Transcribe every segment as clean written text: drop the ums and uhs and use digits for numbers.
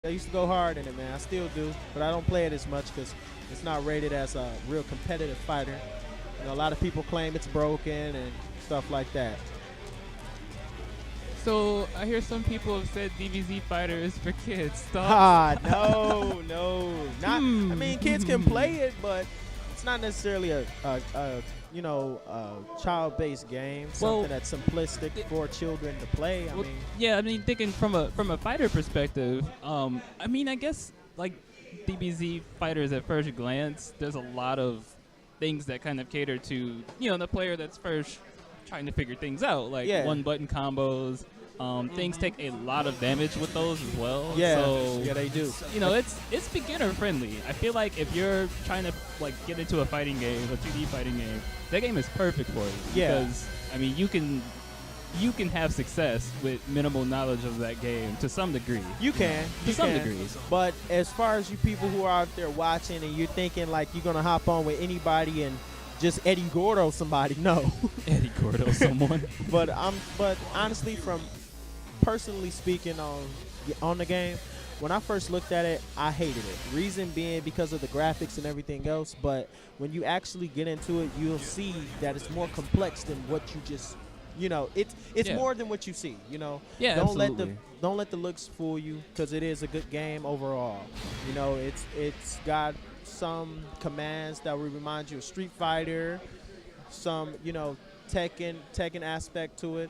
I used to go hard in it, man. I still do, but I don't play it as much because it's not rated as a real competitive fighter. You know, a lot of people claim it's broken and stuff like that. So I hear some people have said DBZ Fighter is for kids. Ah, Thoughts? no, not. I mean, kids can play it, but it's not necessarily a child-based game. Well, Something that's simplistic for children to play. I Well, mean, yeah, I mean, thinking from a fighter perspective, I mean, I guess like DBZ fighters at first glance, there's a lot of things that kind of cater to the player that's first trying to figure things out, like Yeah. one button combos. Things take a lot of damage with those as well. yeah, So yeah, they do. it's beginner friendly. I feel like if you're trying to like get into a fighting game, a 2D fighting game, that game is perfect for you. Yeah. Because I mean, you can have success with minimal knowledge of that game to some degree. You can. To You some can. degrees. But as far as you people who are out there watching and you're thinking like you're going to hop on with anybody and just Eddie Gordo somebody, no. Eddie Gordo, someone. But honestly, from personally speaking on the game, when I first looked at it, I hated it. Reason being because of the graphics and everything else. But when you actually get into it, you'll see that it's more complex than what you just, it's Yeah. more than what you see. Yeah, don't absolutely. don't let the looks fool you because it is a good game overall. It's got some commands that will remind you of Street Fighter, some Tekken aspect to it.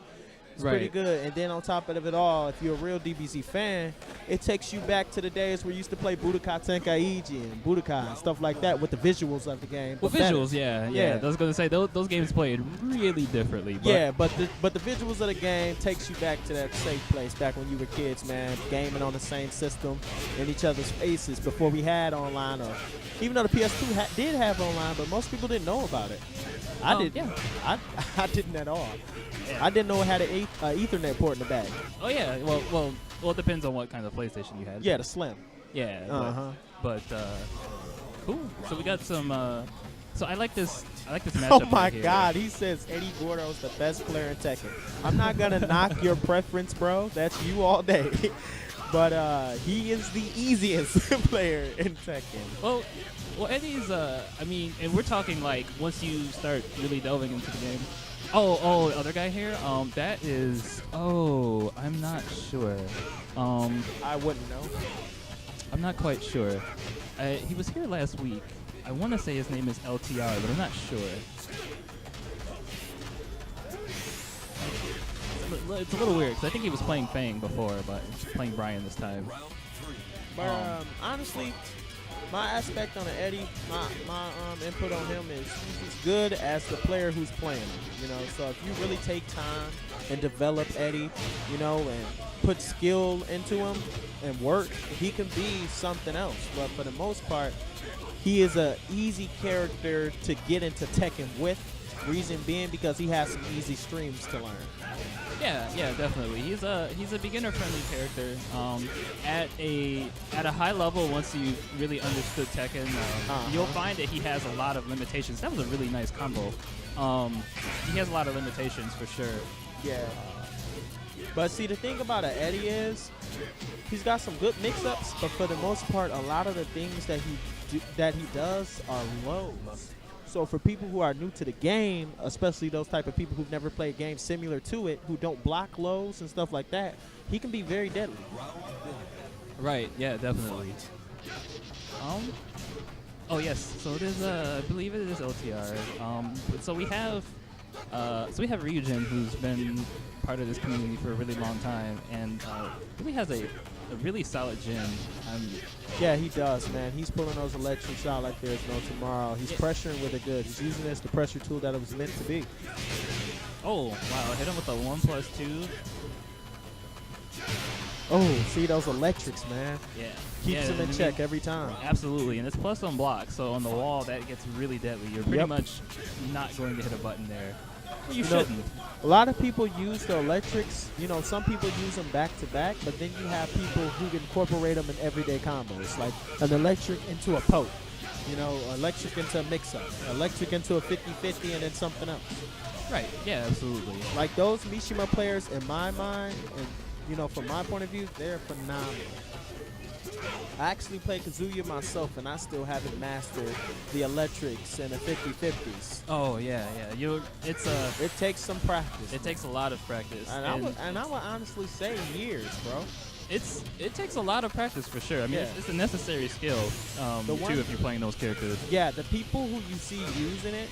It's pretty Right. good. And then on top of it all, if you're a real DBZ fan, it takes you back to the days where you used to play Budokai Tenkaichi and Budokai and stuff like that with the visuals of the game. Well, but better. visuals, yeah. Yeah. I was gonna say those games played really differently. But Yeah, but the visuals of the game takes you back to that safe place back when you were kids, man, gaming on the same system in each other's faces before we had online. Or even though the PS2 did have online, but most people didn't know about it. I didn't. Yeah. I didn't at all. I didn't know it had an Ethernet port in the back. Oh yeah. Well, it depends on what kind of PlayStation you had. Yeah, the Slim. Yeah. Uh-huh. But cool. So we got some. So I like this. matchup. Oh my right here. God, he says Eddie Gordo's the best player in Tekken. I'm not gonna knock your preference, bro. That's you all day. But he is the easiest player in Tekken. Well, Eddie's. I mean, and we're talking like once you start really delving into the game. Oh, other guy here. That is. Oh, I'm not sure. I wouldn't know. I'm not quite sure. He was here last week. I want to say his name is LTR, but I'm not sure. It's a little weird because I think he was playing Fang before, but he's playing Brian this time. But honestly, my aspect on Eddie, my input on him is he's as good as the player who's playing him. So if you really take time and develop Eddie, and put skill into him and work, he can be something else. But for the most part, he is a easy character to get into Tekken with. Reason being because he has some easy streams to learn. Yeah, definitely. He's a beginner-friendly character. At a high level, once you really understood Tekken, you'll find that he has a lot of limitations. That was a really nice combo. He has a lot of limitations for sure. Yeah. But see, the thing about an Eddie is he's got some good mix-ups, but for the most part, a lot of the things that he does are lows. So for people who are new to the game, especially those type of people who've never played games similar to it, who don't block lows and stuff like that, he can be very deadly. Right. Yeah, definitely. Oh yes. So it is. I believe it is LTR. So we have Ryujin, who's been part of this community for a really long time, and really has a really solid gym. Yeah, he does, man. He's pulling those electrics out like there's no tomorrow. He's pressuring with it good. He's using it as the pressure tool that it was meant to be. Oh wow! Hit him with a 1+2. Oh, see those electrics, man. Yeah. Keeps him in check every time. Absolutely, and it's plus on block, so on the wall that gets really deadly. You're pretty Yep. much not going to hit a button there. Well, you know, shouldn't. A lot of people use the electrics. Some people use them back to back, but then you have people who incorporate them in everyday combos, like an electric into a poke, electric into a mix-up, electric into a 50-50, and then something else. Right. Yeah. Absolutely. Like those Mishima players, in my mind, and from my point of view, they're phenomenal. I actually play Kazuya myself, and I still haven't mastered the electrics and the 50-50s. Oh yeah. It takes some practice. It takes a lot of practice. And I would honestly say years, bro. It takes a lot of practice for sure. I mean, Yeah. it's a necessary skill too if you're playing those characters. Yeah, the people who you see using it,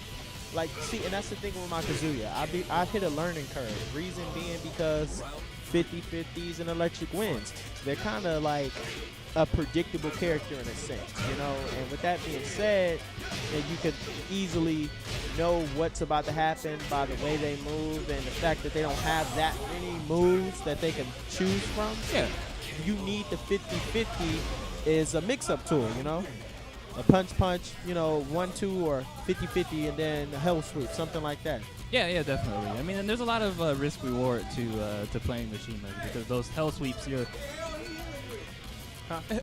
like, see, and that's the thing with my Kazuya. I hit a learning curve. Reason being because 50-50s and electric wins. They're kind of like a predictable character in a sense, you know. And with that being said, and you could easily know what's about to happen by the way they move and the fact that they don't have that many moves that they can choose from. Yeah. You need the 50-50 is a mix-up tool, you know. A punch, you know, 1-2 or 50-50 and then a hell sweep, something like that. Yeah, definitely. I mean, and there's a lot of risk reward to playing Machine League because those hell sweeps,